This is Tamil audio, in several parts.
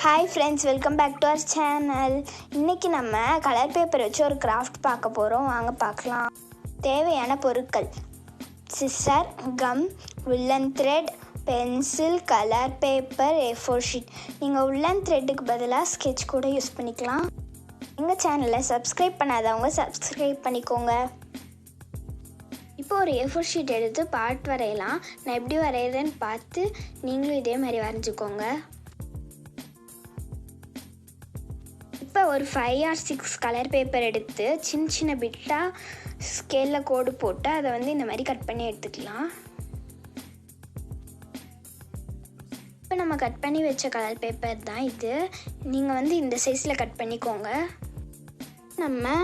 Hi friends, welcome back to our channel. இன்றைக்கி நம்ம கலர் பேப்பர் வச்சு ஒரு கிராஃப்ட் பார்க்க போகிறோம். வாங்க பார்க்கலாம். தேவையான பொருட்கள்: scissor, gum, woollen thread, pencil, colour paper, A4 sheet. நீங்கள் உல்லன் த்ரெட்டுக்கு பதிலாக ஸ்கெட்ச் கூட யூஸ் பண்ணிக்கலாம். எங்கள் சேனலை சப்ஸ்கிரைப் பண்ணாதவங்க சப்ஸ்கிரைப் பண்ணிக்கோங்க. இப்போ ஒரு A4 ஷீட் எடுத்து பார்ட் வரையலாம். நான் எப்படி வரைகிறேன்னு பார்த்து நீங்களும் இதே மாதிரி வரைஞ்சிக்கோங்க. இப்போ ஒரு 5 or 6 கலர் பேப்பர் எடுத்து சின்ன சின்ன பிட்டாக ஸ்கேலில் கோடு போட்டு அதை இந்த மாதிரி கட் பண்ணி எடுத்துக்கலாம். இப்போ நம்ம கட் பண்ணி வச்ச கலர் பேப்பர் தான் இது. நீங்கள் இந்த சைஸில் கட் பண்ணிக்கோங்க. நம்ம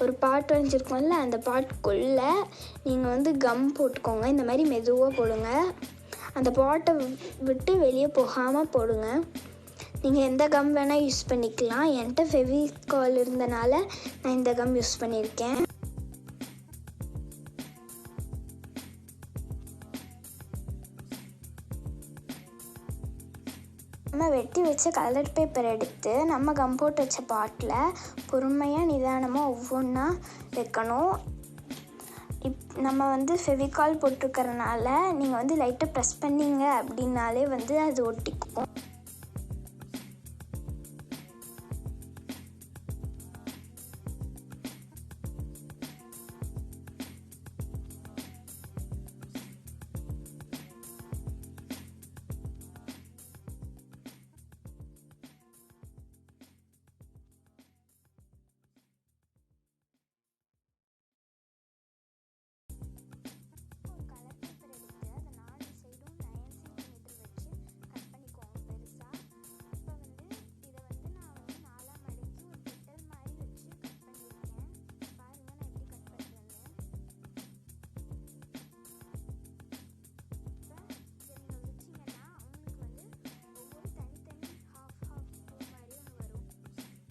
ஒரு பாட் வரைஞ்சிருக்கோம்ல, அந்த பாட்டுக்குள்ளே நீங்கள் கம் போட்டுக்கோங்க. இந்த மாதிரி மெதுவாக போடுங்க. அந்த பாட்டை விட்டு வெளியே போகாமல் போடுங்க. நீங்கள் எந்த கம் வேணால் யூஸ் பண்ணிக்கலாம். என்கிட்ட ஃபெவிகால் இருந்தனால நான் இந்த கம் யூஸ் பண்ணியிருக்கேன். நம்ம வெட்டி வச்ச கலர் பேப்பர் எடுத்து நம்ம கம் போட்டு வச்ச பாட்டில் பொறுமையாக நிதானமாக ஒவ்வொன்றா வைக்கணும். நம்ம ஃபெவிகால் போட்டிருக்கறனால நீங்கள் லைட்டாக ப்ரெஸ் பண்ணிங்க அப்படின்னாலே அது ஒட்டிக்கும்.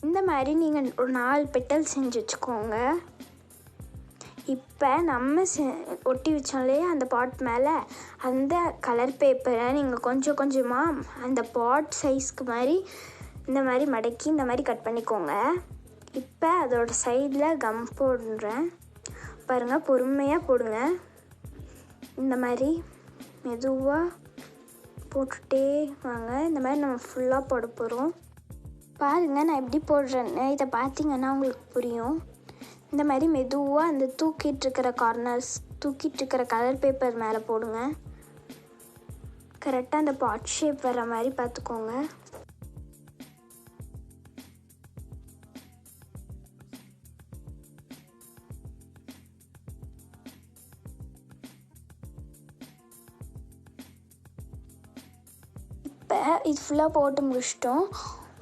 இந்த மாதிரி நீங்கள் ஒரு 4 பெட்டல் செஞ்சு வச்சுக்கோங்க. இப்போ நம்ம ஒட்டி வச்சோம் இல்லையா அந்த பாட் மேலே, அந்த கலர் பேப்பரை நீங்கள் கொஞ்சம் கொஞ்சமாக அந்த பாட் சைஸ்க்கு மாதிரி இந்த மாதிரி மடக்கி இந்த மாதிரி கட் பண்ணிக்கோங்க. இப்போ அதோட சைடில் கம் போடுறேன் பாருங்கள். பொறுமையாக போடுங்க. இந்த மாதிரி மெதுவாக போட்டுகிட்டே வாங்க. இந்த மாதிரி நம்ம ஃபுல்லாக போட போகிறோம். பாருங்கள், நான் எப்படி போடுறேன்னு இதை பார்த்தீங்கன்னா உங்களுக்கு புரியும். இந்த மாதிரி மெதுவாக அந்த தூக்கிட்டு இருக்கிற கலர் பேப்பர் மேலே போடுங்க. கரெக்டாக அந்த பாட் ஷேப் வர மாதிரி பார்த்துக்கோங்க. இப்போ இது ஃபுல்லாக போட்டு முடிச்சிட்டோம்.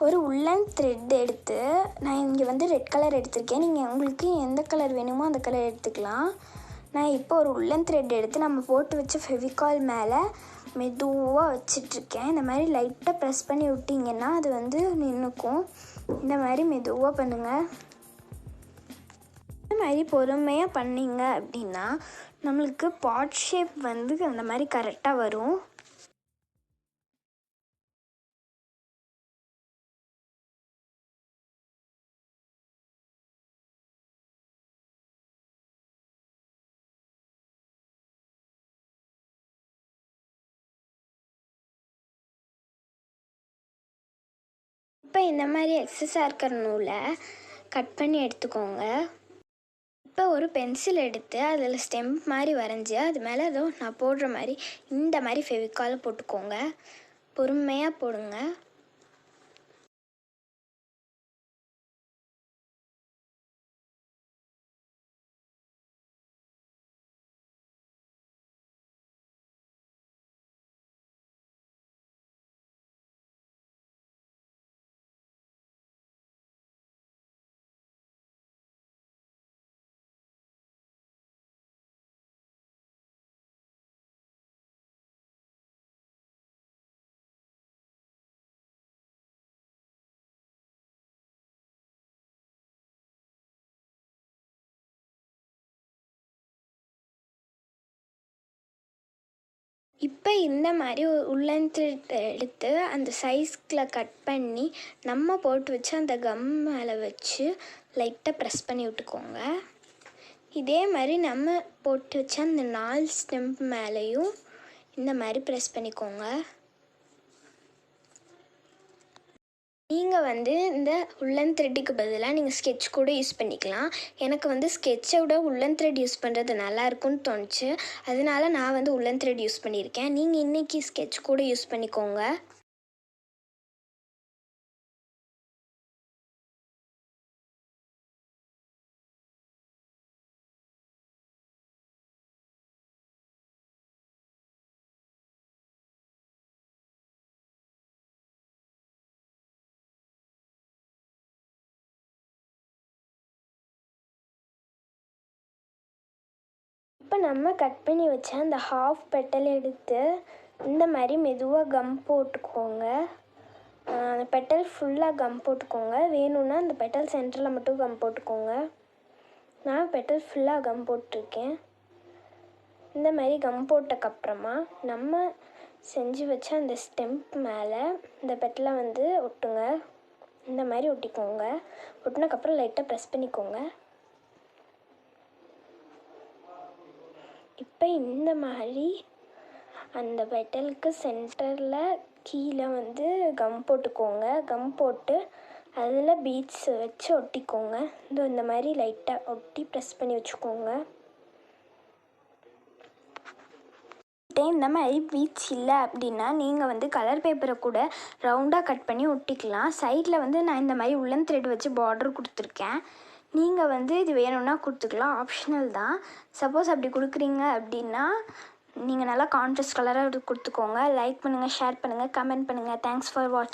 ஒரு உல்லன் த்ரெட் எடுத்து நான் இங்கே ரெட் கலர் எடுத்திருக்கேன். நீங்கள் உங்களுக்கு எந்த கலர் வேணுமோ அந்த கலர் எடுத்துக்கலாம். நான் இப்போ ஒரு உல்லன் த்ரெட் எடுத்து நம்ம போட்டு வச்ச ஃபெவிகால் மேலே மெதுவாக வச்சிட்ருக்கேன். இந்த மாதிரி லைட்டாக ப்ரெஸ் பண்ணி விட்டிங்கன்னா அது நின்றுக்கும். இந்த மாதிரி மெதுவாக பண்ணுங்கள். இந்த மாதிரி பொறுமையாக பண்ணிங்க அப்படின்னா நம்மளுக்கு பாட் ஷேப் அந்த மாதிரி கரெக்டாக வரும். இப்போ இந்த மாதிரி எக்ஸஸாக இருக்கிற நூலை கட் பண்ணி எடுத்துக்கோங்க. இப்போ ஒரு பென்சில் எடுத்து அதில் ஸ்டெம்ப் மாதிரி வரைஞ்சி அது மேலே நான் போடுற மாதிரி இந்த மாதிரி ஃபெவிகால் போட்டுக்கோங்க. பொறுமையாக போடுங்க. இப்போ இந்த மாதிரி உள்ளன் த்ரெட் எடுத்து அந்த சைஸ்கில் கட் பண்ணி நம்ம போட்டு வச்சு அந்த கம் மேலே வச்சு லைட்டாக ப்ரெஸ் பண்ணி விட்டுக்கோங்க. இதே மாதிரி நம்ம போட்டு வச்ச அந்த 4 ஸ்டெம்ப் மேலேயும் இந்த மாதிரி ப்ரெஸ் பண்ணிக்கோங்க. நீங்கள் இந்த உள்ளன் த்ரெட்டுக்கு பதிலாக நீங்கள் ஸ்கெட்ச் கூட யூஸ் பண்ணிக்கலாம். எனக்கு ஸ்கெட்சை விட உள்ளன் த்ரெட் யூஸ் பண்ணுறது நல்லாயிருக்குன்னு தோணுச்சு. அதனால நான் உள்ளன் த்ரெட் யூஸ் பண்ணியிருக்கேன். நீங்கள் இன்றைக்கி ஸ்கெட்ச் கூட யூஸ் பண்ணிக்கோங்க. இப்போ நம்ம கட் பண்ணி வச்ச அந்த ஹாஃப் பெட்டல் எடுத்து இந்த மாதிரி மெதுவாக கம் போட்டுக்கோங்க. அந்த பெட்டல் ஃபுல்லாக கம் போட்டுக்கோங்க. வேணும்னா அந்த பெட்டல் சென்டரில் மட்டும் கம் போட்டுக்கோங்க. நான் பெட்டல் ஃபுல்லாக கம் போட்டிருக்கேன். இந்த மாதிரி கம் போட்டக்கப்புறமா நம்ம செஞ்சு வச்ச அந்த ஸ்டெம்ப் மேலே இந்த பெட்டலை ஒட்டுங்க. இந்த மாதிரி ஒட்டிக்கோங்க. ஒட்டினக்கப்புறம் லைட்டாக ப்ரெஸ் பண்ணிக்கோங்க. இப்போ இந்த மாதிரி அந்த பெட்டலுக்கு சென்டரில் கீழே கம் போட்டுக்கோங்க. கம் போட்டு அதில் பீட்ஸ் வச்சு ஒட்டிக்கோங்க. இந்த மாதிரி லைட்டாக ஒட்டி ப்ரெஸ் பண்ணி வச்சுக்கோங்க. இந்த மாதிரி பீட்ஸ் இல்லை அப்படின்னா நீங்கள் கலர் பேப்பரை கூட ரவுண்டாக கட் பண்ணி ஒட்டிக்கலாம். சைடில் நான் இந்த மாதிரி உள்ளன் த்ரெட் வச்சு பார்டர் கொடுத்துருக்கேன். நீங்கள் இது வேணும்னா கொடுத்துக்கலாம், ஆப்ஷனல் தான். சப்போஸ் அப்படி கொடுக்குறீங்க அப்படின்னா நீங்கள் நல்லா கான்ட்ராஸ்ட் கலராக கொடுத்துக்கோங்க. லைக் பண்ணுங்கள், ஷேர் பண்ணுங்கள், கமெண்ட் பண்ணுங்கள். தேங்க்ஸ் ஃபார் வாட்சிங்.